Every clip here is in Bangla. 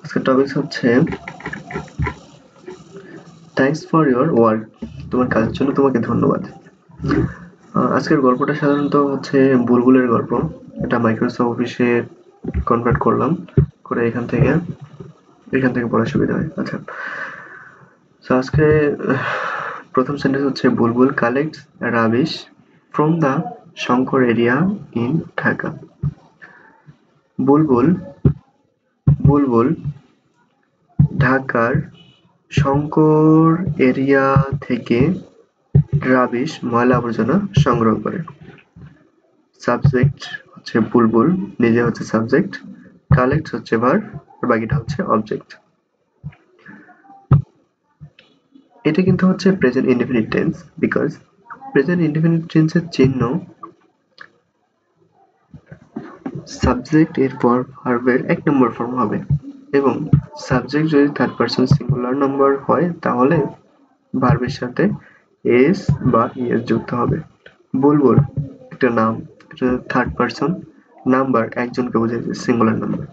আজকের টপিক হচ্ছে থ্যাঙ্কস ফর ইওর ওয়ার্ক, তোমার কাজের জন্য তোমাকে ধন্যবাদ। আজকের গল্পটা সাধারণত হচ্ছে বুলবুলের গল্প। এটা মাইক্রোসফট অফিসে কনভার্ট করলাম করে এখান থেকে পড়ার সুবিধা হয়। আচ্ছা, তো আজকে প্রথম সেন্টেন্স হচ্ছে Bulbul collects rubbish from the Shankar area in Dhaka. Bulbul ঢাকার শঙ্কর এরিয়া থেকে রাবিশ ময়লা আবর্জনা সংগ্রহ করে। সাবজেক্ট হচ্ছে বুলবুল, নিজে হচ্ছে সাবজেক্ট, কালেক্ট হচ্ছে ভার্ব, আর বাকিটা হচ্ছে অবজেক্ট। এটা কিন্তু হচ্ছে present indefinite tense, because present indefinite টেন্সের চিহ্ন সাবজেক্ট এর পর ভার্বের ১ নম্বর ফর্ম হবে এবং সাবজেক্ট যদি থার্ড পারসন সিঙ্গুলার নাম্বার হয় তাহলে ভার্বের সাথে এস বা ইএস যুক্ত হবে। বুলবুল একটা নাম, এটা থার্ড পারসন, নাম্বার একজনকে বোঝায়, সিঙ্গুলার নাম্বার।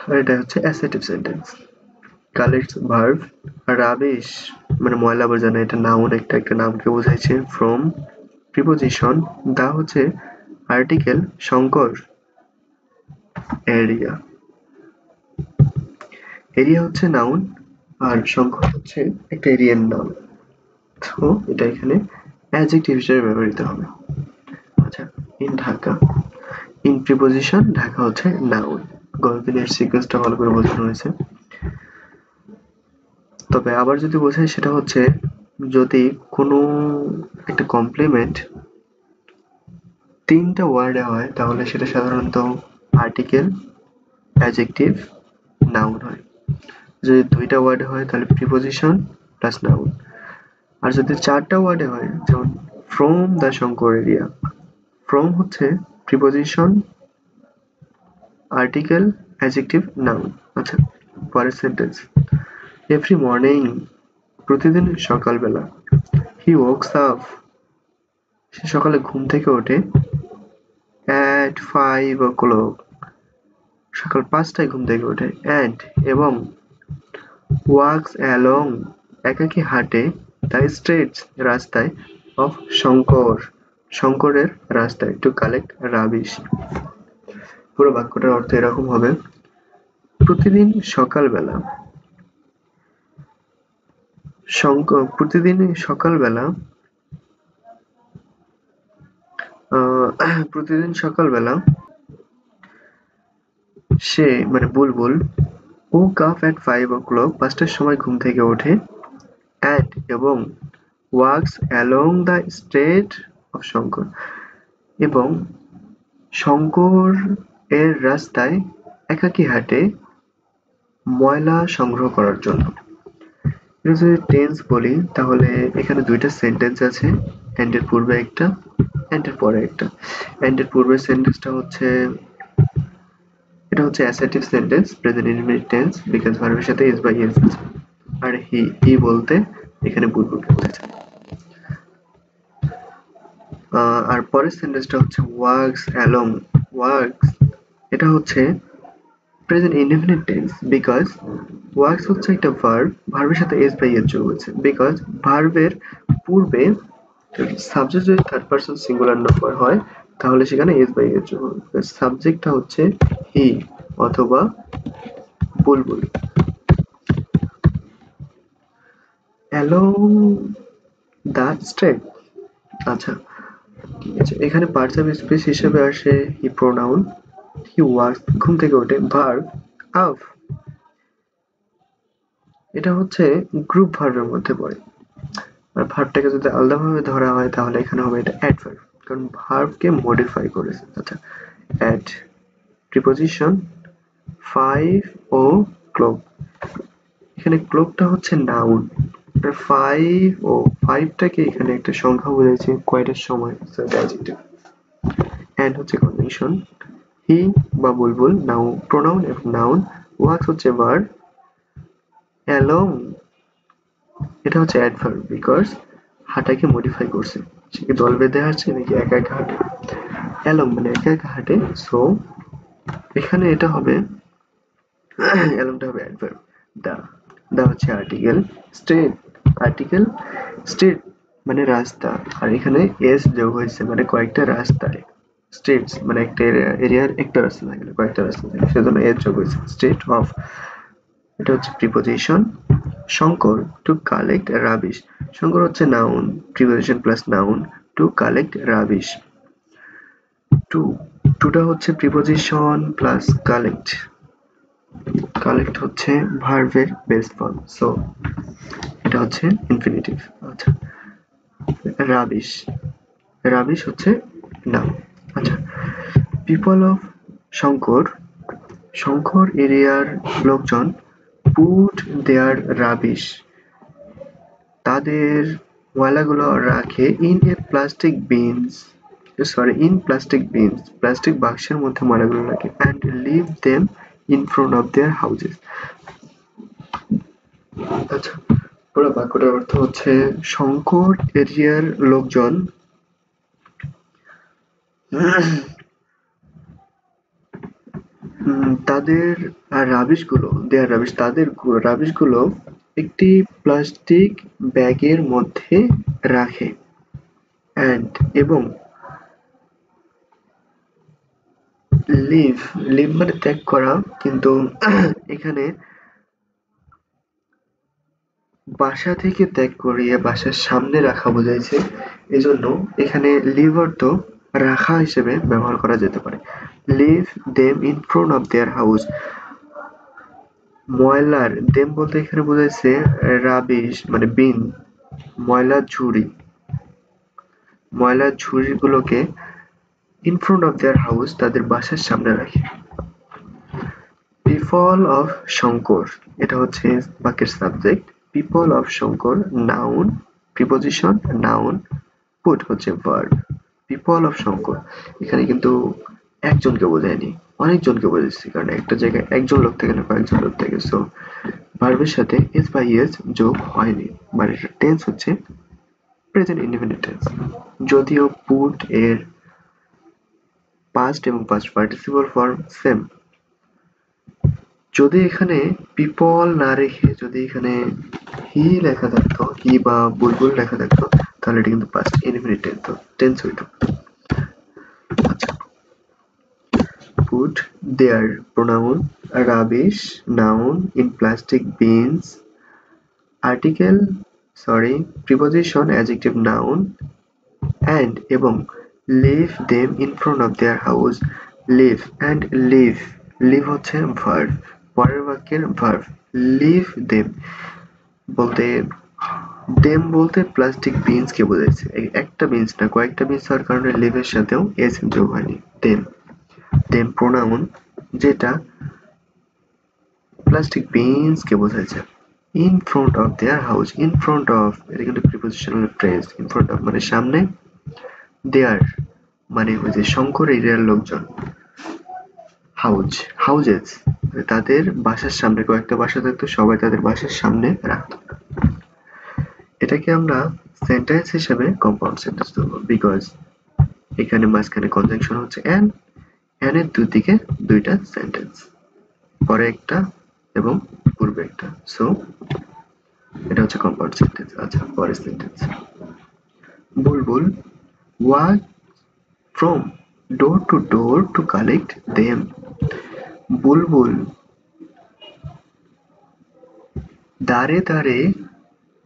আর এটা হচ্ছে assertive sentence. Collects verb, rubbish মানে ময়লা আবর্জনা, এটা নাউন, একটা নামকে বোঝাইছে। ফ্রম প্রিপোজিশন, দা হচ্ছে আর্টিকেল, শঙ্কর এরিয়া হচ্ছে নাউন আর শঙ্কর হচ্ছে একটা এরিয়ার নাম, তো এটা এখানে অ্যাডজেক্টিভ হিসেবে ব্যবহৃত হবে। আচ্ছা, in Dhaka, in preposition, Dhaka হচ্ছে নাউন। গল্পের সিকোয়েন্সটা ভালো করে বোঝানো হয়েছে। তবে আবার যদি বোঝাই সেটা হচ্ছে যদি কোনো একটা কমপ্লিমেন্ট 3টা ওয়ার্ডে হয় তাহলে সেটা সাধারণত আর্টিকেল, অ্যাডজেক্টিভ, নাউন হয়। যদি 2টা ওয়ার্ডে হয় তাহলে প্রিপোজিশন প্লাস নাউন। আর যদি 4টা ওয়ার্ডে হয়, যেমন from the Shankar area, from হচ্ছে প্রিপোজিশন, আর্টিকেল, অ্যাডজেক্টিভ, নাউন। আচ্ছা, পরের সেন্টেন্স, এভরি মর্নিং প্রতিদিন সকালবেলা, হি ওয়াকস আপ সে সকালে ঘুম থেকে ওঠে, at 5 o'clock সকাল 5টায় ঘুম থেকে ওঠে, and এবং walks along একাকী হাঁটে, the streets রাস্তায়, of শঙ্করের রাস্তায়, to collect rubbish। পুরো বাক্যটার অর্থ এরকম হবে, প্রতিদিন সকালবেলা সে মানে বুলবুল woke up at 5 o'clock 5টার সময় ঘুম থেকে ওঠে, and এবং walks along the street of Shankar এবং শঙ্কর এর রাস্তায় একাকী হাঁটে ময়লা সংগ্রহ করার জন্য। এটা যদি টেন্স বলি তাহলে এখানে 2টা সেন্টেন্স আছে, and এর পূর্বে একটা, and এর পরে একটা। and এর পূর্বের সেন্টেন্সটা হচ্ছে, এটা হচ্ছে assertive sentence, present indefinite tense, because ভার্বের সাথে is বা is আছে। আর হি বলতে এখানে বুলবুলকে বোঝাচ্ছে। আর পরের সেন্টেন্সটা হচ্ছে walks along, walks এটা হচ্ছে present indefinite tense, because works হচ্ছে একটা ভার্ব, ভার্বের সাথে এস বা ইএস যোগ হয়েছে, বিকজ ভার্বের পূর্বে সাবজেক্ট যদি থার্ড পারসন সিঙ্গুলার নাম্বার হয় তাহলে সেখানে এস বা ইএস যোগ হবে। সাবজেক্টটা হচ্ছে হি অথবা বুলবুল। along the street, আচ্ছা ঠিক আছে, এখানে পার্টস অফ স্পিচ হিসেবে আসে হি প্রোনাউন, হি ওয়ার্কস ঘুম থেকে ওঠে, ভার্ব আপ এটা হচ্ছে গ্রুপ ভার্বের মধ্যে পড়ে। আর ভার্বটাকে যদি আলাদাভাবে ধরা হয় তাহলে এখানে হবে এটা অ্যাডভার্ব, কারণ ভার্বকে মডিফাই করেছে। আচ্ছা, অ্যাড প্রিপোজিশন 5 ও ক্লক, এখানে ক্লকটা হচ্ছে নাউন, আর 5 ও 5টাকে এখানে একটা সংখ্যা বোঝাইছে কয়টার সময়, সো এটা অ্যাডজেক্টিভ। অ্যাড হচ্ছে কন্ডিশন, হি বা বুলবুল নাউন, প্রোনাউন এবং নাউন, ওয়ার্কস হচ্ছে ভার্ব, অ্যালং এটা হচ্ছে অ্যাডভার্ব, বিকজ হাঁটাকে মডিফাই করছে, সে কি দল বেঁধে হাঁটছে নাকি একা একা হাঁটে। অ্যালং মানে একা একা হাঁটে, সো এখানে এটা হবে অ্যালংটা হবে অ্যাডভার্ব। দা দা হচ্ছে আর্টিকেল, আর্টিকেল স্ট্রিট মানে রাস্তা, আর এখানে এস যোগ হয়েছে মানে কয়েকটা রাস্তায়, স্ট্রিটস মানে একটা এরিয়ার একটা রাস্তা থাকে না, কয়েকটা রাস্তা থাকে, সেজন্য এস যোগ হয়েছে। স্ট্রিট অফ, এটা হচ্ছে preposition. Shankar to collect rubbish, Shankar হচ্ছে noun, preposition plus noun, to collect rubbish. To, টুটা হচ্ছে প্রিপোজিশন প্লাস কালেক্ট, কালেক্ট হচ্ছে ভার্বের বেস ফর্ম, সো এটা হচ্ছে ইনফিনিটিভ। আচ্ছা, রাবিশ, রাবিশ হচ্ছে নাউন। আচ্ছা, পিপল অফ শঙ্কর, শঙ্কর এরিয়ার লোকজন পুট দেয়ার রাবিশ, তাদের ময়লাগুলো রাখে in a plastic bins, in plastic bins, plastic বাক্সের মধ্যে ময়লাগুলো রাখে, and leave them in front of their houses. আচ্ছা, পুরো বাক্যটার অর্থ হচ্ছে শঙ্কর এরিয়ার লোকজন তাদের রাবিশগুলো, দেয়ার রাবিশ, তাদের রাবিশগুলো একটি প্লাস্টিক ব্যাগের মধ্যে রাখে, অ্যান্ড এবং লিভ, লিভ মানে ত্যাগ করা, কিন্তু এখানে বাসা থেকে ত্যাগ করিয়ে বাসার সামনে রাখা বোঝাইছে, এজন্য এখানে লিভ অর্থ রাখা হিসেবে ব্যবহার করা যেতে পারে। Leave them in front of their house, ময়লার দেম বলতে এখানে বোঝাইছে রাবিশ মানে বিন, ময়লার ঝুড়ি, ময়লার ঝুড়িগুলোকে in front of their house তাদের বাসার সামনে রাখে। পিপল অফ শঙ্কর, এটা হচ্ছে বাক্যের subject. People of Shankar noun, preposition noun, put হচ্ছে ভার্ব। পিপল অফ শঙ্কর এখানে কিন্তু একজনকে বোঝায়নি, অনেকজনকে বোঝাচ্ছে, কারণ একটা জায়গায় একজন লোক থাকে না, কয়েকজন লোক থাকে, সো ভার্বের সাথে এস বা ইএস যোগ হয়নি, মানে এটার টেন্স হচ্ছে প্রেজেন্ট ইনডিফিনিট টেন্স। যদিও পুট এর পাস্ট এবং পাস্ট পার্টিসিপল ফর্ম সেম, যদি এখানে পিপল না রেখে যদি এখানে হি লেখা থাকতো, হি বা বুলবুল লেখা থাকতো, তাহলে এটা কিন্তু পাস্ট ইনডিফিনিট টেন্স হইতো। আচ্ছা, put their pronoun rubbish noun in plastic bins, article preposition adjective noun, and এবং leave them in front of their house, leave and leave হচ্ছে verb, পরের বাক্যের verb, leave them বলতে them বলতে প্লাস্টিক বিনস কে বোঝাচ্ছে, একটা বিনস না কয়েকটা বিনস হওয়ার কারণে leave এর সাথেও s যোগ হয়নি। them pronoun যেটা প্লাস্টিক বিনস কে বোঝাচ্ছে। In front of their house, in front of এটা কিন্তু prepositional phrase, in front of মানে সামনে, দেয়ার মানে ওই যে শঙ্কর এরিয়ার লোকজন, হাউজ হাউজেস তাদের বাসার সামনে, কয়েকটা বাসা থাকতো, সবাই তাদের বাসার সামনে রাখতো। এটাকে আমরা সেন্টেন্স হিসেবে কম্পাউন্ড সেন্টেন্স ধরবো, বিকজ এখানে মাঝখানে কনজাংশন হচ্ছে এন্ড, এর দুদিকে দুইটা সেন্টেন্স, পরে একটা এবং পূর্বে একটা, সো এটা হচ্ছে কম্পাউন্ড সেন্টেন্স। আচ্ছা, পরের sentence, Bulbul walk from door to door to collect them, Bulbul দাঁড়ে দাঁড়ে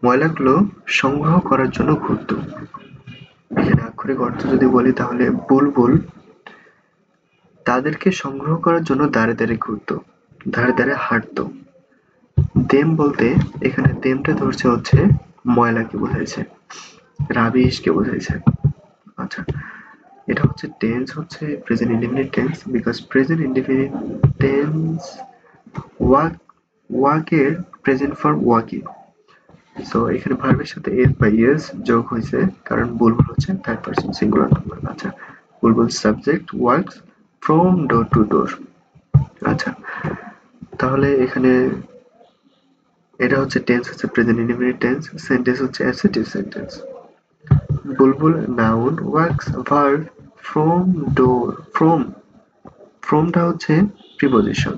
ময়লাগুলো সংগ্রহ করার জন্য ঘুরতো। এখানে আক্ষরিক অর্থ যদি বলি তাহলে বুলবুল তাদেরকে সংগ্রহ করার জন্য দাঁড়ে দাঁড়ে ঘুরতো, দাঁড়ে দাঁড়ে হাঁটতো। দেম বলতে এখানে দেমটা ধরছে হচ্ছে ময়লাকে বোঝাইছে, রাবিশ কে বোঝাইছে। আচ্ছা, এটা হচ্ছে টেন্স হচ্ছে present indefinite tense, because present indefinite tense walk, ওয়াকের প্রেজেন্ট ফর্ম ওয়াকিং, সো এখানে ভার্বের সাথে এস বা ইএস যোগ হয়েছে, কারণ বুলবুল হচ্ছে থার্ড পারসন সিঙ্গুলার নাম্বার। আচ্ছা, Bulbul subject works from door to door. আচ্ছা, তাহলে এখানে এটা হচ্ছে টেন্স হচ্ছে প্রেজেন্ট ইনডিফিনিট টেন্স, সেন্টেন্স হচ্ছে assertive sentence. Bulbul noun works verb from door, fromটা হচ্ছে প্রিপজিশন,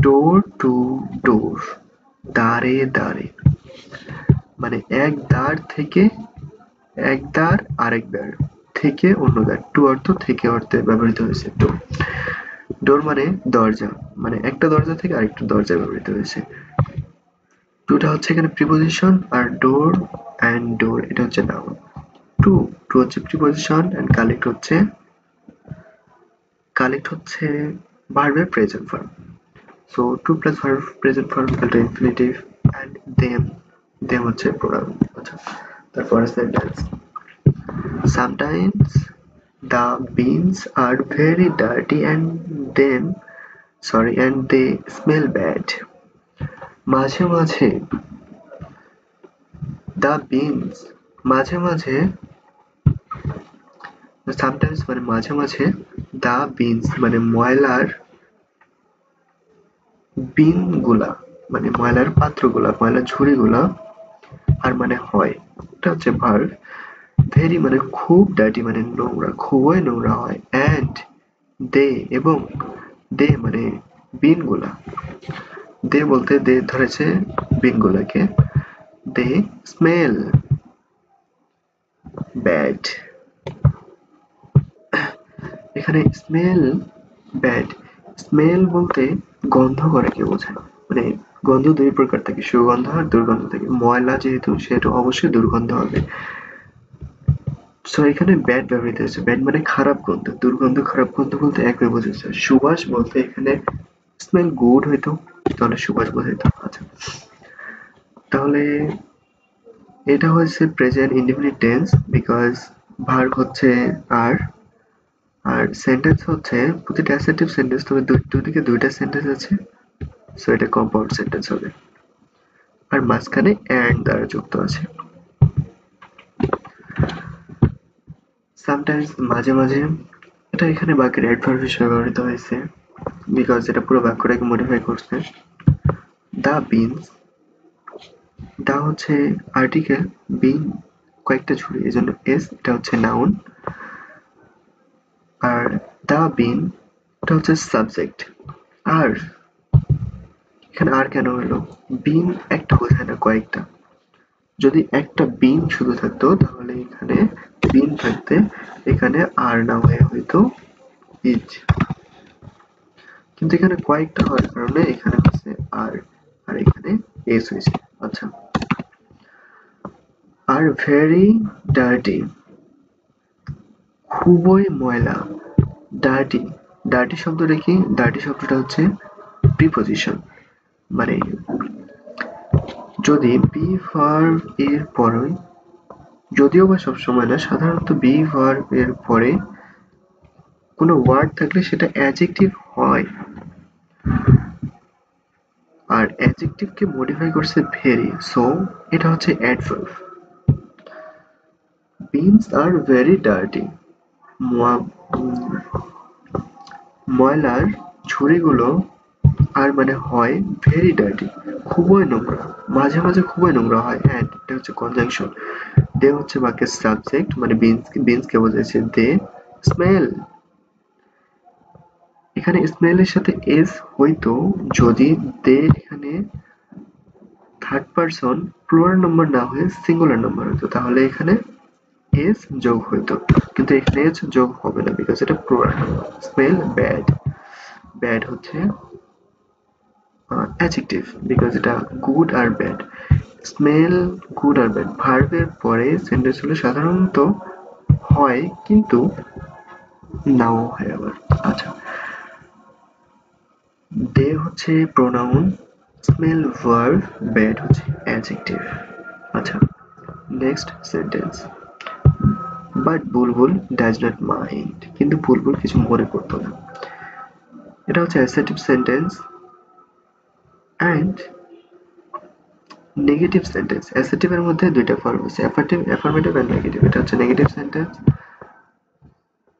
door to door, দ্বারে দ্বারে, মানে এক দ্বার থেকে এক দ্বার আরেক দ্বার, থেকে অন্য দ্বার, টু অর্থ থেকে অর্থে ব্যবহৃত হয়েছে ডোর। ডোর মানে দরজা, মানে একটা দরজা থেকে আরেকটা দরজায় ব্যবহৃত হয়েছে। টুটা হচ্ছে এখানে preposition, R door and door এটা হচ্ছে নাউন। টু টু হচ্ছে প্রিপজিশন অ্যান্ড কালেক্ট হচ্ছে ভার্বের present form. So to plus verb present form equal to infinitive, and them হচ্ছে প্রোনাউন। আচ্ছা, তারপরে sentence, sometimes the beans are very dirty and they smell bad. মাঝে মাঝে the beans, মাঝে মাঝে, sometimes মানে মাঝে মাঝে, the beans মানে ময়লার, বিন গুলা মানে ময়লার পাত্রগুলা, ময়লার ঝুড়িগুলা, আর মানে হয়, এটা হচ্ছে ভার্ব। ভেরি মানে খুব, ডার্টি মানে নোংরা, খুবই নোংরা হয়, অ্যান্ড দে এবং দে মানে বিনগুলা, দে বলতে দে ধরেছে বিনগুলাকে, দে স্মেল ব্যাড। এখানে স্মেল ব্যাড, স্মেল বলতে গন্ধ করাকে বোঝায়, মানে গন্ধ দুই প্রকার থাকে, সুগন্ধ আর দুর্গন্ধ থাকে। ময়লা যেহেতু সেহেতু অবশ্যই দুর্গন্ধ হবে। সো এখানে ব্যাড ব্যবহৃত হয়েছে, ব্যাড মানে খারাপ গন্ধ, দুর্গন্ধ খারাপ গন্ধ বলতে একই বোঝাচ্ছে। সুবাস বলতে এখানে স্মেল গুড হইতো, তাহলে সুবাস বোঝাইতো। আচ্ছা, তাহলে এটা হচ্ছে present indefinite tense, because verb হচ্ছে আর, আর সেন্টেন্স হচ্ছে প্রতিটা অ্যাসার্টিভ সেন্টেন্স, তবে দুদিকে দুইটা সেন্টেন্স আছে, সো এটা কম্পাউন্ড সেন্টেন্স হবে, আর মাঝখানে অ্যান্ড দ্বারা যুক্ত আছে। সামটাইমস মাঝে মাঝে, এটা এখানে বাক্যের অ্যাডভার্ব হিসেবে ব্যবহৃত হয়েছে, বিকজ এটা পুরো বাক্যটাকে মডিফাই করছে। দা বিনস, দা হচ্ছে আর্টিকেল, বিন কয়েকটা ঝুড়ি, এজন্য এস, এটা হচ্ছে নাউন, আর দা বিন এটা হচ্ছে সাবজেক্ট। আর এখানে আর কেন হলো, বিন একটা বোঝায় না, কয়েকটা। যদি একটা বিন শুধু থাকতো তাহলে এখানে বিন থাকতে এখানে আর না হয়ে হয়তো ইজ, কিন্তু এখানে কয়েকটা হওয়ার কারণে এখানে হচ্ছে আর, আর এখানে এস হয়েছে। আচ্ছা, আর ভেরি ডার্টি, খুবই ময়লা, ডার্টি, ডার্টি শব্দটা কি, ডার্টি শব্দটা হচ্ছে প্রিপজিশন, মানে যদি বি ভার্ব এর পরে, যদিও বা সবসময় না, সাধারণত বি ভার্ব এর পরে কোনো ওয়ার্ড থাকলে সেটা অ্যাডজেক্টিভ হয়, আর অ্যাডজেক্টিভ কে মডিফাই করছে ভেরি, সো এটা হচ্ছে adverb. Beans are very dirty, ময়লার ঝুড়িগুলো আর মানে হয় ভেরি ডার্টি, খুবই নোংরা, মাঝে মাঝে খুবই নোংরা হয়, অ্যান্ড এটা হচ্ছে কনজাংশন, দে হচ্ছে বাক্যের সাবজেক্ট, মানে বিনস কে বোঝাচ্ছে, দে স্মেল, এখানে স্মেল এর সাথে এস হইতো যদি দে এখানে থার্ড পারসন প্লুরাল নাম্বার না হয়ে সিঙ্গুলার নাম্বার হতো, তাহলে এখানে এস যোগ হইতো, কিন্তু এখানে এস যোগ হবে না, বিকজ এটা plural number. Smell bad, bad হচ্ছে অ্যাডজেক্টিভ, বিকজ এটা গুড আর ব্যাড। স্মেল গুড আর ব্যাড ভার্বের পরে সেন্টেন্স হলে সাধারণত হয়, কিন্তু নাও হয় আবার। আচ্ছা, দে হচ্ছে প্রোনাউন, স্মেল ভার্ব, ব্যাড হচ্ছে অ্যাডজেক্টিভ। আচ্ছা, next sentence, but Bulbul does not mind, কিন্তু বুলবুল কিছু মনে করতো না, এটা হচ্ছে assertive sentence and negative sentence. Assertive এর মধ্যে দুইটা ফর্ম আছে, অ্যাফার্মেটিভ এন্ড নেগেটিভ। এটা হচ্ছে negative sentence.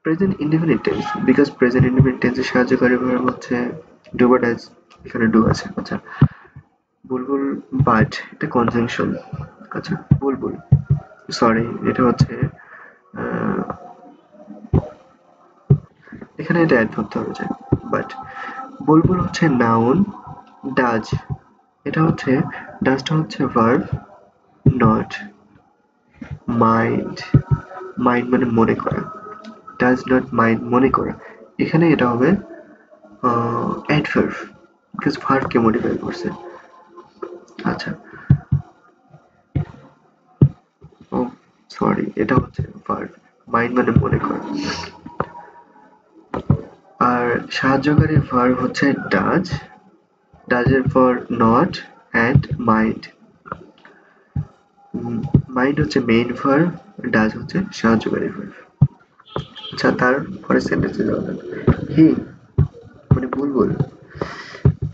Present indefinite tense, because present indefinite টেন্সের সাহায্যকারী ভার্ব হচ্ছে ডু বা ডাজ, এখানে ডু আছে। আচ্ছা, বুলবুল বাট এটা কনজাংশন। আচ্ছা, বুলবুল, সরি এটা হচ্ছে এখানে এটা অ্যাড করতে হবে যায়, বাট বুলবুল হচ্ছে নাউন, ডাজ এটা হচ্ছে, ডাজটা হচ্ছে ভার্ব, নট মাইন্ড, মাইন্ড মানে মনে করা, ডাজ নট মাইন্ড মনে করা, এখানে এটা হবে অ্যাডভার্ব, বিকজ ভার্বকে মডিফাই করছে। আচ্ছা, ও সরি, এটা হচ্ছে ভার্ব, মাইন্ড মানে মনে করা। আর সাহায্যকারী ভার্ব হচ্ছে ডাজ, ডাজের পর নট অ্যান্ড মাইন্ড। মাইন্ড হচ্ছে মেইন ভার্ব, ডাজ হচ্ছে সাহায্যকারী ভার্ব। আচ্ছা, তারপরে সেন্টেন্সে যাওয়া যাক। হি মানে বুলবুল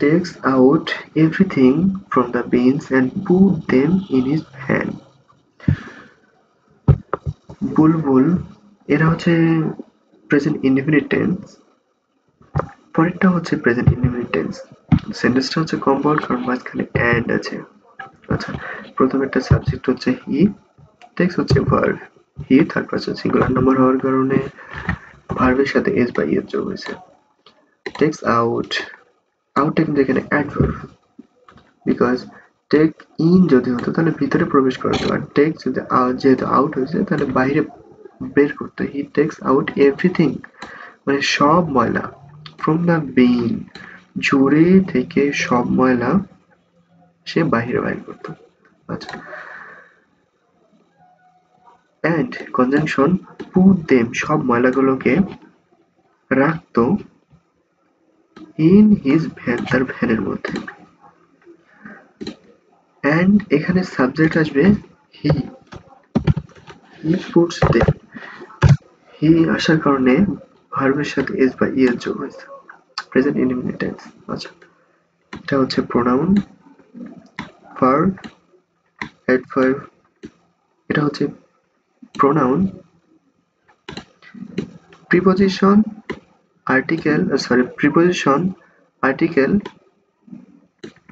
takes out everything from the bins and put them in his van. বুলবুল এরা হচ্ছে প্রেজেন্ট ইনডিফিনিট টেন্স, পরেরটা হচ্ছে প্রেজেন্ট ইনডিফিনিট টেন্স। সেন্টেন্সটা হচ্ছে কম্পাউন্ড কারণ মাঝখানে অ্যান্ড আছে। আচ্ছা, প্রথমেরটা সাবজেক্ট হচ্ছে হি, টেক্স হচ্ছে verb, he third person singular number হওয়ার কারণে ভার্বের সাথে এস বা ইএস যোগ হয়েছে। টেক্স আউট, আউটটা কিন্তু এখানে অ্যাডভার্ব, বিকজ টেক ইন যদি হতো তাহলে ভিতরে প্রবেশ করাতো, আর টেক যদি যেহেতু আউট হয়েছে তাহলে বাইরে বের করতো। হি টেক্স আউট এভরিথিং মানে সব ময়লা, ফ্রম দ্য বিন ঝুড়ি থেকে সব ময়লা সে বাহিরে বাইর করতো। আচ্ছা, অ্যান্ড কনজাংশন পুট দেম সব ময়লাগুলোকে রাখতো ইন হিজ ভ্যান তার ভ্যানের মধ্যে। অ্যান্ড এখানে সাবজেক্ট আসবে হি, হি পুটস দেম, হি আসার কারণে ভার্বের সাথে এস বা ইএস যোগ হয়েছে, প্রেজেন্ট ইনডিফিনিট টেন্স। আচ্ছা, এটা হচ্ছে প্রোনাউন, ভার্ব, অ্যাডভার্ব, এটা হচ্ছে pronoun, preposition, article, sorry preposition, article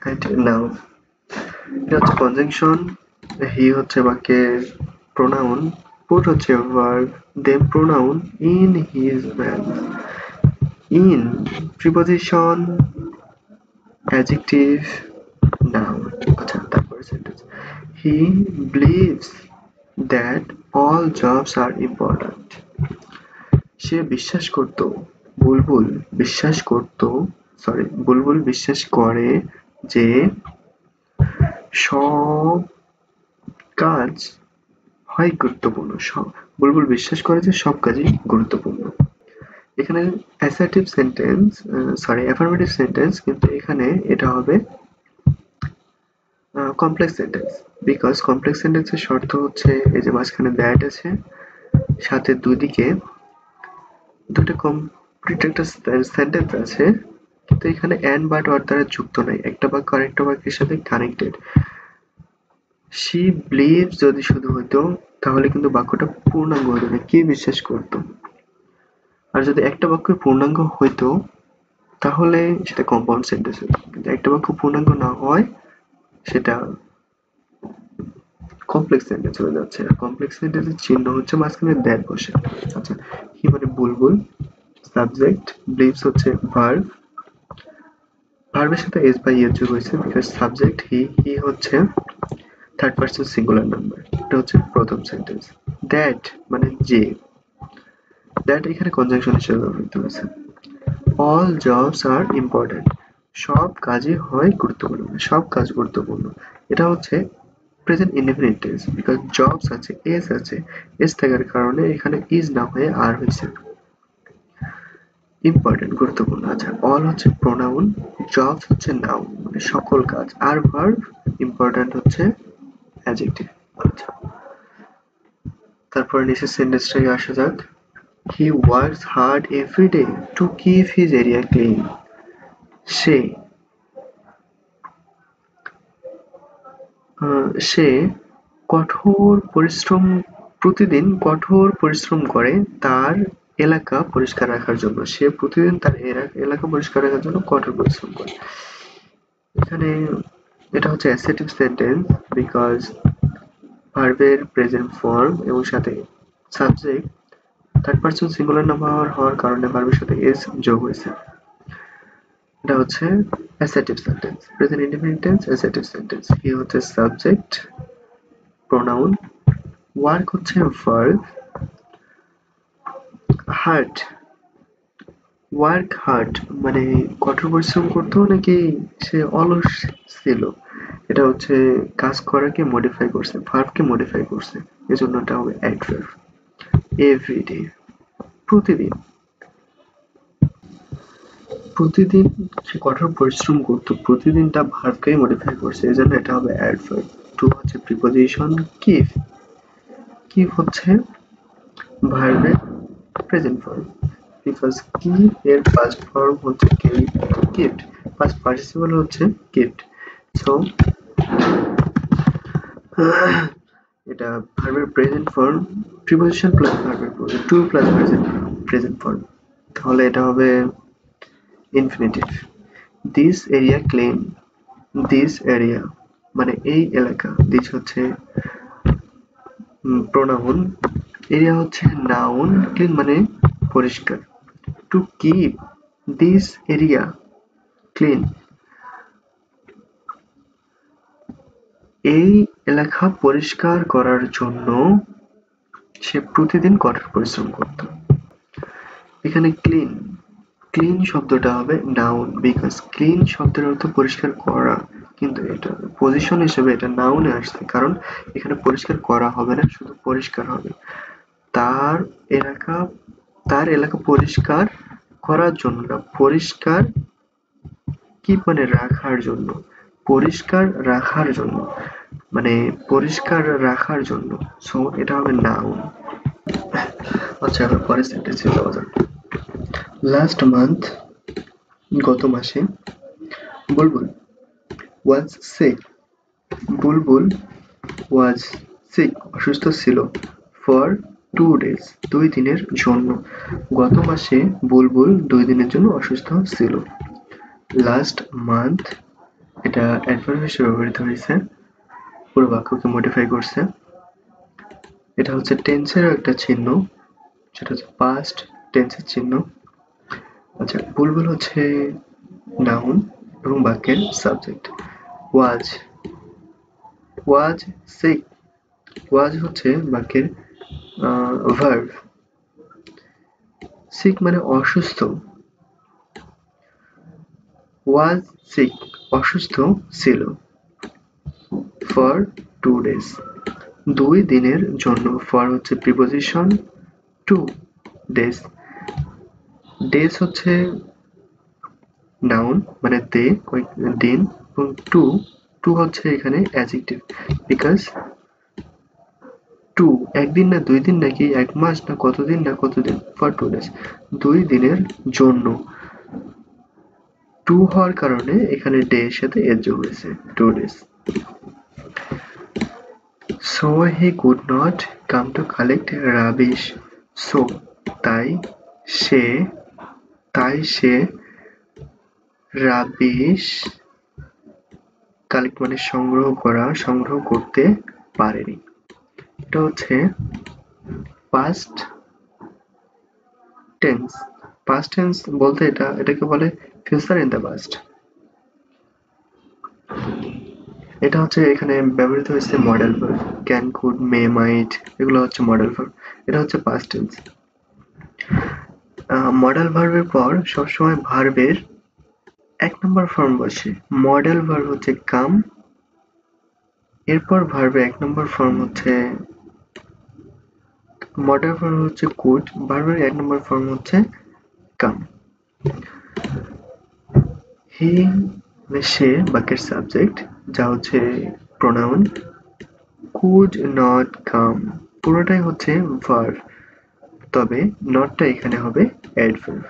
and noun. এটা হচ্ছে কনজাংশন, হি হচ্ছে বাক্যের প্রোনাউন, পুট হচ্ছে verb, them pronoun, in his van, in preposition, adjective, noun. আচ্ছা, তারপরে sentence, he believes that all jobs are important. সে বিশ্বাস করত, বুলবুল বিশ্বাস করত, সরি বুলবুল বিশ্বাস করে যে সব কাজ হয় গুরুত্বপূর্ণ। বুলবুল বিশ্বাস করে যে সব কাজই গুরুত্বপূর্ণ। এখানে assertive sentence, sorry affirmative sentence, কিন্তু এখানে এটা হবে কমপ্লেক্স সেন্টেন্স, বিকজ কমপ্লেক্স সেন্টেন্সের শর্ত হচ্ছে এই যে মাঝখানে দ্যাট আছে, সাথে দুদিকে দুটো কমপ্লিট একটা সেন্টেন্স আছে, কিন্তু এখানে অ্যান্ড বাট অর দ্বারা যুক্ত নাই, একটা বাক্য আরেকটা বাক্যের সাথে কানেক্টেড। শি বিলিভস যদি শুধু হইতো তাহলে কিন্তু বাক্যটা পূর্ণাঙ্গ হতো না, কে বিশ্বাস করতো। আর যদি একটা বাক্য পূর্ণাঙ্গ হইতো তাহলে সেটা কম্পাউন্ড সেন্টেন্স হতো, কিন্তু একটা বাক্য পূর্ণাঙ্গ না হয় সেটা কমপ্লেক্স সেন্টেন্স হয়ে যাচ্ছে। আর কমপ্লেক্স সেন্টেন্সের চিহ্ন হচ্ছে মাঝখানে দ্যাট বসে। আচ্ছা, হি মানে বুলবুল, সাবজেক্ট, বিলিভস হচ্ছে ভার্ব, ভার্বের সাথে এস বা ইএস যোগ হয়েছে বিকজ সাবজেক্ট হি, হি হচ্ছে থার্ড পারসন সিঙ্গুলার নাম্বার, এটা হচ্ছে প্রথম সেন্টেন্স। দ্যাট মানে যে, দ্যাট এখানে কনজাংশন হিসেবে ব্যবহৃত হয়েছে। অল জবস আর ইম্পর্টেন্ট, সব কাজই হয় গুরুত্বপূর্ণ, সব কাজ গুরুত্বপূর্ণ, এটা হচ্ছে present indefinite tense, because jobs আছে, এস আছে, এস থাকার কারণে এখানে ইজ না হয়ে আর হয়েছে। ইম্পর্টেন্ট গুরুত্বপূর্ণ। আচ্ছা, অল হচ্ছে প্রোনাউন, জবস হচ্ছে নাউন মানে সকল কাজ, আর ভার্ব, ইম্পর্টেন্ট হচ্ছে অ্যাডজেক্টিভ। আচ্ছা, তারপরে নিচের সেন্টেন্সটাকে আসা যাক। He works hard every day to keep his area clean. সে সে কঠোর পরিশ্রম, প্রতিদিন কঠোর পরিশ্রম করে তার এলাকা পরিষ্কার রাখার জন্য। সে প্রতিদিন তার এলাকা পরিষ্কার রাখার জন্য কঠোর পরিশ্রম করে। এখানে এটা হচ্ছে অ্যাসেটিভ সেন্টেন্স, বিকজ ভার্বের প্রেজেন্ট ফর্ম এবং সাথে subject third person singular number হওয়ার কারণে ভার্বের সাথে এস যোগ হয়েছে। এটা হচ্ছে assertive sentence, present indefinite tense assertive sentence. He হচ্ছে সাবজেক্ট, প্রোনাউন, ওয়ার্ক হচ্ছে ভার্ব, হার্ড, ওয়ার্ক হার্ড মানে কঠোর পরিশ্রম করতো নাকি সে অলস ছিল, এটা হচ্ছে কাজ করাকে মডিফাই করছে, ভার্বকে মডিফাই করছে, এজন্য এটা হবে অ্যাডভার্ব। এভরিডে প্রতিদিন, প্রতিদিন সে কঠোর পরিশ্রম করতো, প্রতিদিনটা ভার্বকেই মডিফাই করছে, এজন্য এটা হবে অ্যাডভার্ব। টু হচ্ছে প্রিপোজিশন কিপ, কিপ হচ্ছে ভার্বের প্রেজেন্ট ফর্ম, বিকজ কিপ এর পাস্ট ফর্ম হচ্ছে কিপড, পাস্ট পার্টিসিপল হচ্ছে কিপড। সো এটা ভার্বের প্রেজেন্ট ফর্ম, প্রিপোজিশন প্লাস ভার্বের টু প্লাস প্রেজেন্ট ফর্ম, তাহলে এটা হবে infinitive. This area clean, this area মানে এই এলাকা, দিস হচ্ছে প্রোনাউন, এরিয়া হচ্ছে নাউন, ক্লিন মানে পরিষ্কার। To keep this area clean, এই এলাকা পরিষ্কার করার জন্য সে প্রতিদিন কঠোর পরিশ্রম করত। এখানে ক্লিন, ক্লিন শব্দটা হবে নাউন, বিকজ ক্লিন শব্দের অর্থ পরিষ্কার করা, কিন্তু এটা পজিশন হিসেবে এটা নাউনে আসছে, কারণ এখানে পরিষ্কার করা হবে না, শুধু পরিষ্কার হবে। তার এলাকা, তার এলাকা পরিষ্কার করার জন্য না, পরিষ্কার কি মানে রাখার জন্য, পরিষ্কার রাখার জন্য, মানে পরিষ্কার রাখার জন্য। সো এটা হবে নাউন। আচ্ছা এবার পরের সেন্টেন্সে যাওয়া যাক। লাস্ট মান্থ গত মাসে বুলবুল was sick, Bulbul was sick অসুস্থ ছিল, ফর 2 days 2 দিনের জন্য, গত মাসে বুলবুল 2 দিনের জন্য অসুস্থ ছিল। লাস্ট মান্থ এটা অ্যাডভার্ব হিসেবে ব্যবহৃত হয়েছে, পুরো বাক্যকে মডিফাই করছে। এটা হচ্ছে টেন্সেরও একটা চিহ্ন, সেটা হচ্ছে পাস্ট টেন্সের চিহ্ন। আচ্ছা বুলবুল হচ্ছে নাউন এবং বাক্যের সাবজেক্ট। ওয়াজ, ওয়াজ সিক, ওয়াজ হচ্ছে বাক্যের ভার্ব, সিক মানে অসুস্থ, ওয়াজ সিক অসুস্থ ছিল, ফর 2 days 2 দিনের জন্য, ফর হচ্ছে প্রিপোজিশন, 2 days, ডেজ হচ্ছে নাউন মানে দিন, এবং টু হচ্ছে এখানে অ্যাডজেক্টিভ, বিকজ টু একদিন না 2 দিন নাকি 1 মাস না কতদিন না কতদিন, ফর 2 days 2 দিনের জন্য, টু হওয়ার কারণে এখানে ডে এর সাথে এস যোগ হয়েছে, 2 days। So he could not come to collect rubbish. So তাই সে, রাবিশ কালেক্ট মানে সংগ্রহ করা, সংগ্রহ করতে পারেনি। এটা হচ্ছে পাস্ট টেন্স, পাস্ট টেন্স বলতে এটাকে বলে ফিউচার ইন দ্য পাস্ট। এটা হচ্ছে এখানে ব্যবহৃত হয়েছে মডেল ভার্ব, ক্যান, কুড, মে, মাইট, এগুলো হচ্ছে মডেল ভার্ব। এটা হচ্ছে পাস্ট টেন্স। মডেল ভার্বের পর সবসময় ভার্বের 1 নম্বর ফর্ম বসে। মডেল ভার্ব হচ্ছে কাম, এরপর ভার্বের 1 নম্বর ফর্ম হচ্ছে, মডেল ভার্ব হচ্ছে কুড, ভার্বের 1 নম্বর ফর্ম হচ্ছে কাম। হি মানে সে বাক্যের সাবজেক্ট, যা হচ্ছে প্রোনাউন। কুড নট কাম পুরোটাই হচ্ছে ভার্ব, তবে নটটা এখানে হবে অ্যাডভার্ব,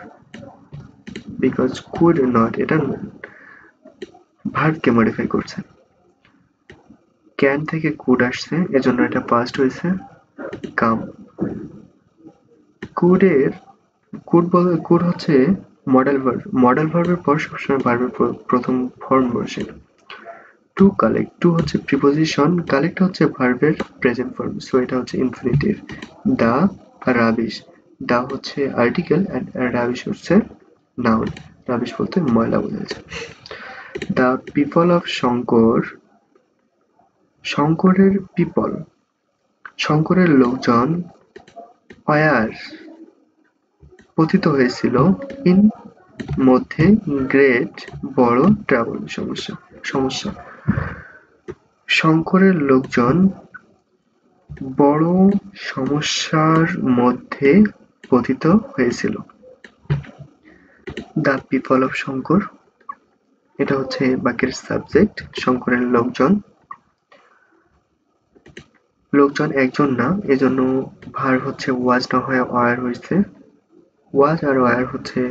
বিকজ কুড নট এটা ভার্বকে মডিফাই করছে। ক্যান থেকে কুড আসছে, এজন্য এটা পাস্ট হয়েছে কাম। কুড হচ্ছে মডেল ভার্ব, মডেল ভার্বের পর সবসময় ভার্বের প্রথম ফর্ম বসে। টু কালেক্ট, টু হচ্ছে প্রিপোজিশন, কালেক্ট হচ্ছে ভার্বের প্রেজেন্ট ফর্ম, সো এটা হচ্ছে ইনফিনিটিভ। দা রাবিশ, দা হচ্ছে আর্টিকেল এন্ড রাবিশ হচ্ছে নাউন। রাবিশ বলতে ময়লা বোঝাচ্ছে। দ্য পিপল অফ শঙ্কর, শঙ্করের পিপল, শঙ্করের লোকজন ওয়ার পতিত হয়েছিল ইন মধ্যে গ্রেট বড় ট্রাবল সমস্যা। সমস্যা শঙ্করের লোকজন বড় সমস্যার মধ্যে পতিত হয়েছিল। দ্য পিপল অফ শঙ্কর, এটা হচ্ছে বাক্যের সাবজেক্ট। শঙ্করের লোকজন, লোকজন একজন না, এজন্য ভার্ব হচ্ছে ওয়াজ না হয়ে ওয়ার হয়েছে। ওয়াজ আর ওয়ার হচ্ছে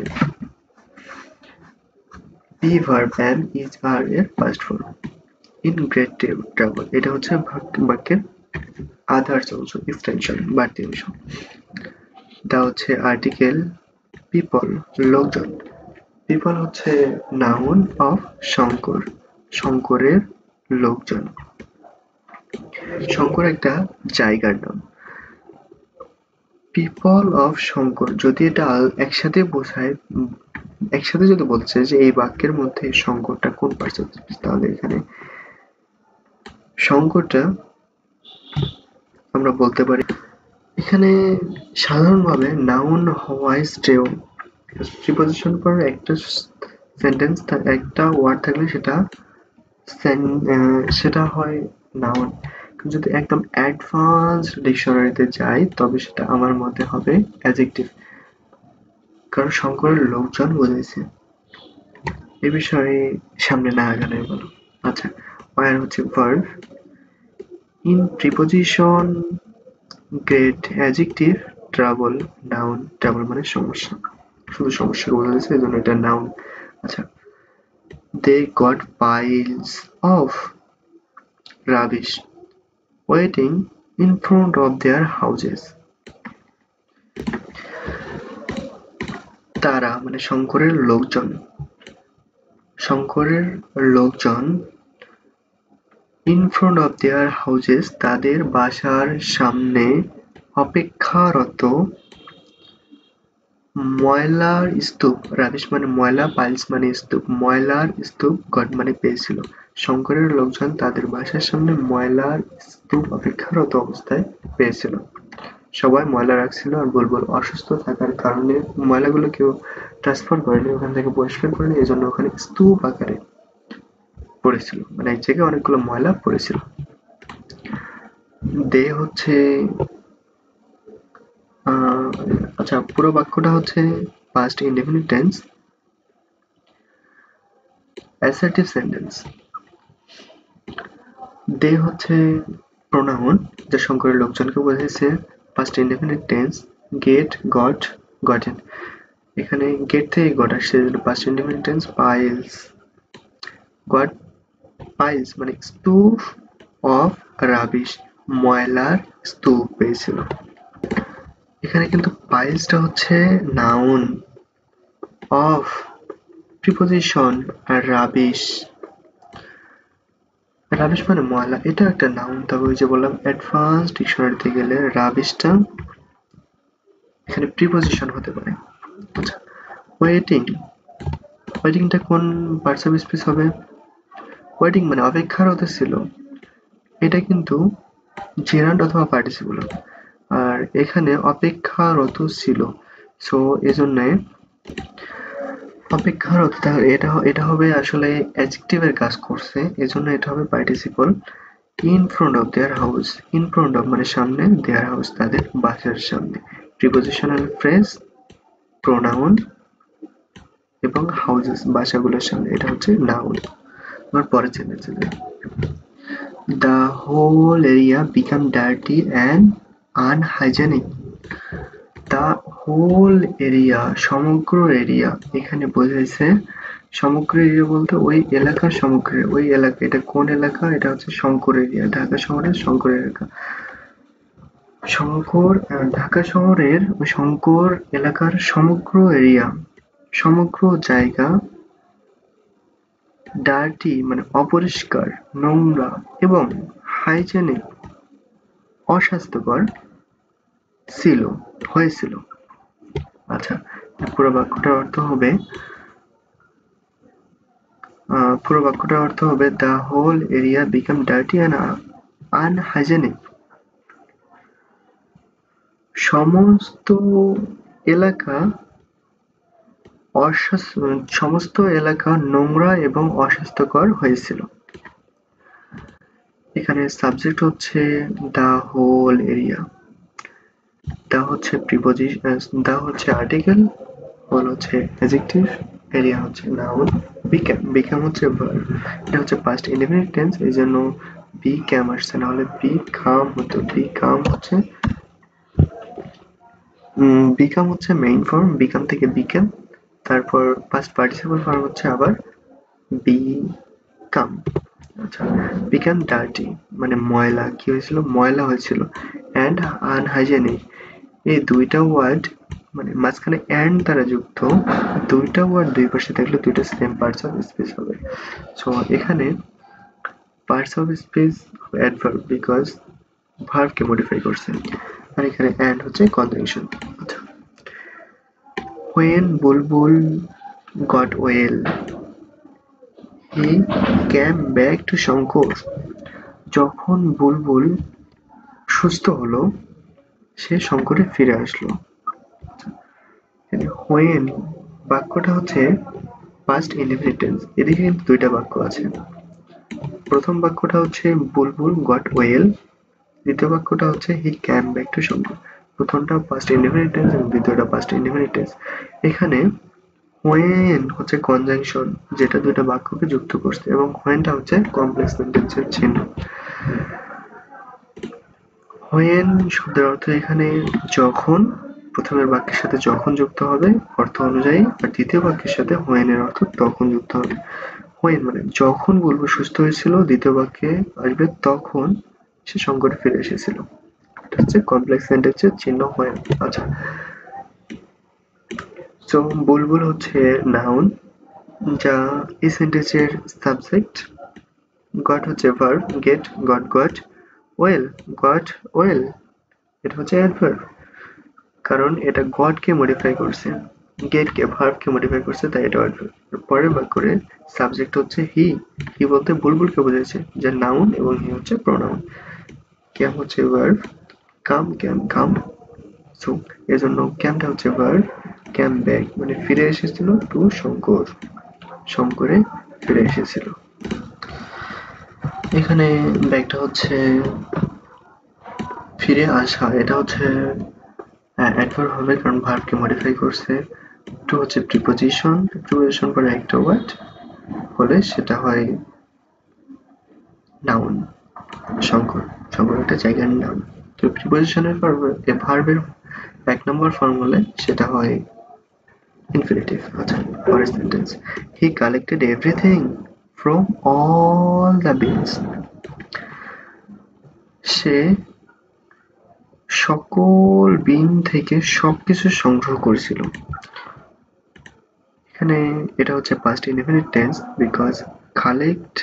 বি ভার্ব এম ইজ আর এর first form. In great trouble, এটা হচ্ছে বাক্যের আদার্স অংশ, এক্সটেনশন, বাড়তি অংশ। দা হচ্ছে আর্টিকেল, পিপল লোকজন, পিপল হচ্ছে নাউন অফ শঙ্কর, শঙ্করের লোকজন। শঙ্কর একটা জায়গার নাম। পিপল অফ শঙ্কর যদি এটা একসাথে বোঝায়, একসাথে যদি বলছে যে এই বাক্যের মধ্যে শঙ্করটা কোন পার্সেন্টেজ, তাহলে এখানে শঙ্করটা আমরা বলতে পারি। এখানে সাধারণভাবে নাউন হওয়ায় শ্রেয়। প্রিপজিশন পর একটা সেন্টেন্স, একটা ওয়ার্ড থাকলে সেটা হয় নাউন। যদি একদম অ্যাডভান্স ডিকশনারিতে যাই তবে সেটা আমার মতে হবে অ্যাডজেক্টিভ, কারণ শঙ্করের লোকজন বোঝাইছে। এ বিষয়ে সামনে না আগানোই ভালো। আচ্ছা, ওয়ার হচ্ছে verb. In preposition great adjective, trouble noun. Trouble মানে সমস্যা, শুধু সমস্যা বোঝাচ্ছে, এই জন্য এটা নাউন। আচ্ছা, they got piles of rubbish waiting in front of their houses. তারা মানে শঙ্করের লোকজন, শঙ্করের লোকজন in front of their houses তাদের বাসার সামনে অপেক্ষারত ময়লার স্তূপ, রাবিশ মানে ময়লা, পাইলস মানে স্তূপ, ময়লার স্তূপ গট মানে পেয়েছিল। শঙ্করের লোকজন তাদের বাসার সামনে ময়লার স্তূপ অপেক্ষারত অবস্থায় পেয়েছিল। সবাই ময়লা রাখছিল আর বুলবুল অসুস্থ থাকার কারণে ময়লাগুলো কেউ ট্রান্সফার করেনি, ওখান থেকে পরিষ্কার করেনি, এই জন্য ওখানে স্তূপ আকারে পড়েছিল, মানে এক জায়গায় অনেকগুলো ময়লা পড়েছিল। দে হচ্ছে আচ্ছা, পুরো বাক্যটা হচ্ছে past indefinite tense assertive sentence। দে হচ্ছে প্রোনাউন যা শঙ্করের লোকজনকে বোঝাইছে, past indefinite tense get got gotten। এখানে get থেকে got আসছে, এজন্য past indefinite tense piles got piles মানে স্তূপ of rubbish, ময়লার স্তূপ পেয়েছিল। এখানে কিন্তু পাইলসটা হচ্ছে নাউন অফ প্রিপজিশন আর রাবিশ, রাবিশ মানে ময়লা, এটা একটা নাউন। তবে ওই যে বললাম অ্যাডভান্স ডিকশনারিতে গেলে রাবিশটা এখানে প্রিপজিশন হতে পারে। আচ্ছা, ওয়েটিং, ওয়েটিংটা কোন পার্টস অফ স্পিচ হবে? ওয়েটিং মানে অপেক্ষারত ছিল, এটা কিন্তু জেরান্ড অথবা পার্টিসিপল। আর এখানে অপেক্ষারত ছিল, সো এজন্য অপেক্ষারত, তাহলে এটা হবে আসলে অ্যাডজেক্টিভের কাজ করছে, এজন্য এটা হবে participle. In front of their house, in front of মানে সামনে, দেয়ার হাউস তাদের বাসার সামনে। প্রিপজিশনাল ফ্রেজ, প্রোনাউন এবং হাউসেস বাসাগুলোর সামনে, এটা হচ্ছে নাউন। আমার পরের সেন্টেন্সে যাই। The whole area become dirty and unhygienic. The whole area সমগ্র এরিয়া, এখানে বোঝাইছে সমগ্র এরিয়া বলতে ওই এলাকার সমগ্র, ওই এলাকা, এটা কোন এলাকা? এটা হচ্ছে শঙ্কর এরিয়া, ঢাকা শহরের শঙ্কর এলাকা। শঙ্কর ঢাকা শহরের শঙ্কর এলাকার সমগ্র এরিয়া, সমগ্র জায়গা, ডার্টি মানে অপরিষ্কার, নোংরা এবং হাইজেনিক অস্বাস্থ্যকর ছিল, হয়েছিল। আচ্ছা, পুরো বাক্যটার অর্থ হবে the whole area became dirty and unhygienic. সমস্ত এলাকা নোংরা এবং অস্বাস্থ্যকর হয়েছিল। এখানে সাবজেক্ট হচ্ছে the whole area, the হচ্ছে প্রিপোজিশন, the হচ্ছে আর্টিকেল, whole হচ্ছে অ্যাডজেক্টিভ, area হচ্ছে নাউন, become হচ্ছে ভার্ব, এটা হচ্ছে পাস্ট ইনডেফিনিট টেন্স, এই জন্য became আসছে, না হলে become হতো। become হচ্ছে মেইন ফর্ম, become থেকে became, তারপর পাস্ট পার্টিসিপল ফর্ম হচ্ছে আবার become। আচ্ছা, become dirty মানে ময়লা, কি হয়েছিল? ময়লা হয়েছিল। and unhygienic, এই দুইটা ওয়ার্ড মানে মাঝখানে and দ্বারা যুক্ত, দুইটা ওয়ার্ড দুই পাশে থাকলে দুইটা সেম পার্টস অফ স্পিচ হবে। সো এখানে parts of speech adverb because ভার্বকে মডিফাই করছে, আর এখানে and হচ্ছে কনজাংশন। আচ্ছা, when Bulbul got well he came back to Shankar. যখন বুলবুল সুস্থ হলো সে শঙ্করে ফিরে আসলো। when বাক্যটা হচ্ছে পাস্ট ইনডেফিনিট টেন্স, এদিকে কিন্তু দুইটা বাক্য আছে। প্রথম বাক্যটা হচ্ছে বুলবুল গট ওয়েল, দ্বিতীয় বাক্যটা হচ্ছে হি ক্যাম ব্যাক টু শঙ্কর। প্রথমটা পাস্ট ইনডেফিনিট টেন্স এবং দ্বিতীয়টা পাস্ট ইনডেফিনিট টেন্স। এখানে when হচ্ছে কনজাংশন যেটা দুইটা বাক্যকে যুক্ত করছে, এবং whenটা হচ্ছে কমপ্লেক্স সেন্টেন্সের চিহ্ন। when শব্দের অর্থ এখানে যখন, প্রথমের বাক্যের সাথে যখন যুক্ত হবে অর্থ অনুযায়ী, আর দ্বিতীয় বাক্যের সাথে when এর অর্থ তখন যুক্ত হবে। when মানে যখন বুলবুল সুস্থ হয়েছিল, দ্বিতীয় বাক্যে আসবে তখন সে শঙ্করে ফিরে এসেছিল। এটা হচ্ছে কমপ্লেক্স সেন্টেন্সের চিহ্ন when। আচ্ছা, তো বুলবুল হচ্ছে নাউন যা এই সেন্টেন্সের সাবজেক্ট, গট হচ্ছে verb, gate goat goat, well goat well এটা হচ্ছে অ্যাডভার্ব, কারণ এটা গটকে মডিফাই করছে, গেটকে ভার্বকে মডিফাই করছে, তাই এটা অ্যাডভার্ব। পরের বাক্যের সাবজেক্ট হচ্ছে হি, হি বলতে বুলবুলকে বোঝাচ্ছে, যা নাউন, এবং হি হচ্ছে প্রোনাউন। ক্যাম হচ্ছে ভার্ব, কাম, সো এজন্য ক্যামটা হচ্ছে ভার্ব, ক্যাম ব্যাক মানে ফিরে এসেছিল টু শঙ্কর, শঙ্করে ফিরে এসেছিল। এখানে ব্যাকটা হচ্ছে ফিরে আসা, এটা হচ্ছে অ্যাডভার্ব হবে কারণ ভার্বকে মডিফাই করছে। টু হচ্ছে প্রিপোজিশন, প্রিপোজিশন পরে একটা ওয়ার্ড হলে সেটা হয় নাউন, শঙ্কর, শঙ্কর একটা জায়গার নাম। তো প্রিপোজিশনের ভার্বের এক নম্বর ফর্ম হলে সেটা হয় ইনফিনিটিভ। আচ্ছা, পরের sentence, he collected everything from all the beans. সে সকল বিন থেকে সবকিছু সংগ্রহ করেছিল। এখানে এটা হচ্ছে past indefinite tense because collect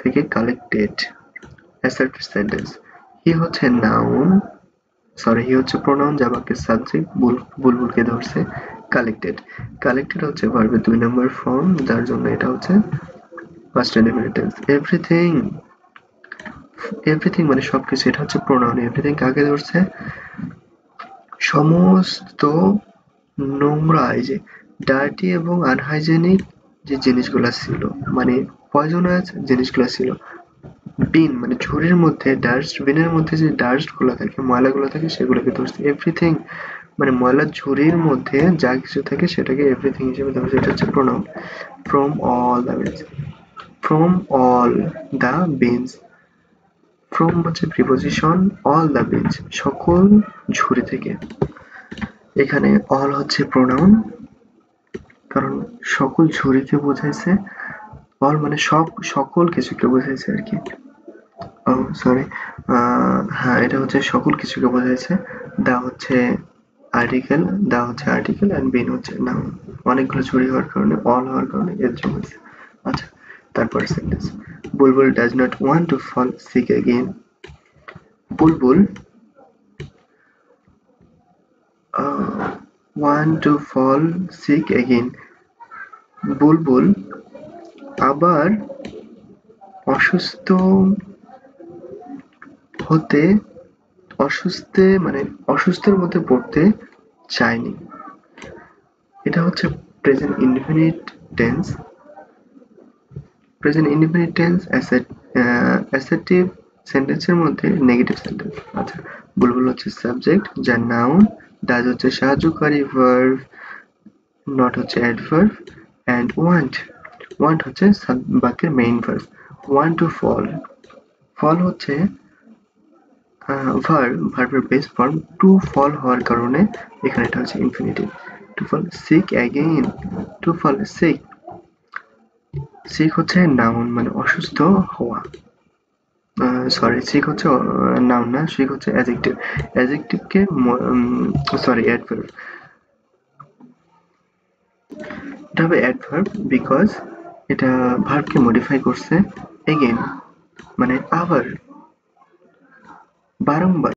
থেকে কালেক্টেড, অ্যাসার্টিভ সেন্টেন্স। হি হচ্ছে নাউন, হি হচ্ছে প্রোনাউন যা বাক্যের সাবজেক্ট, বুলবুলকে ধরছে। কালেক্টেড হচ্ছে ভার্বের 2 নম্বর ফর্ম, যার জন্য এটা হচ্ছে পাস্ট ইনডেফিনিট টেন্স। এভরিথিং মানে সবকিছু, এটা হচ্ছে প্রোনাউন। এভরিথিং কাকে ধরছে? সমস্ত নোংরা, এই যে ডার্টি এবং আনহাইজেনিক যে জিনিসগুলা ছিল, মানে পয়জনাস জিনিসগুলা ছিল। বিন মানে ঝুড়ির মধ্যে, ডাস্টবিনের মধ্যে যে ডাস্ট গুলা থাকে, ময়লাগুলো থাকে, সেগুলোকে ধরছে। এভরিথিং মানে ময়লার ঝুড়ির মধ্যে যা কিছু থাকে সেটাকে এভরিথিং হিসেবে ধরছে, এটা হচ্ছে pronoun. From all the beans, from all the beans, from হচ্ছে প্রিপোজিশন, অল দ্য বিনস সকল ঝুড়ি থেকে। এখানে অল হচ্ছে প্রোনাউন কারণ সকল ঝুড়িকে বোঝাইছে, অল মানে সব, সকল কিছুকে বোঝাইছে আর কি। সরি, হ্যাঁ এটা হচ্ছে সকল কিছুকে বোঝাইছে। দা হচ্ছে আর্টিকেল, অ্যান্ড বিন হচ্ছে নাউন। অনেকগুলো ঝুড়ি হওয়ার কারণে, অল হওয়ার কারণে এর জন্য হয়েছে। আচ্ছা, তারপরে sentence, Bulbul does not want to fall sick again. Bulbul want to fall sick again. Bulbul আবার অসুস্থ হতে অসুস্থের মধ্যে পড়তে চায়নি। এটা হচ্ছে present indefinite tense. Present indefinite tense assertive সেন্টেন্সের মধ্যে নেগেটিভ সেন্টেন্স। আচ্ছা, বুলবুল হচ্ছে সাবজেক্ট যার নাউন, ডাজ হচ্ছে সাহায্যকারী ভার্ব, নট হচ্ছে অ্যাডভার্ব, অ্যান্ড ওয়ান্ট হচ্ছে বাক্যের main verb. Want to fall, fall হচ্ছে ভার্বের বেস ফর্ম। টু ফল হওয়ার কারণে এখানে এটা হচ্ছে infinitive. To fall sick again, to fall sick. Sick হচ্ছে নাউন মানে অসুস্থ হওয়া। সরি, সিক হচ্ছে নাউন না, সিক হচ্ছে অ্যাডজেক্টিভ। অ্যাডজেক্টিভকে সরি অ্যাডভার্ব, এটা হবে অ্যাডভার্ব বিকজ এটা ভার্বকে মডিফাই করছে। এগেইন মানে আবার, বারংবার,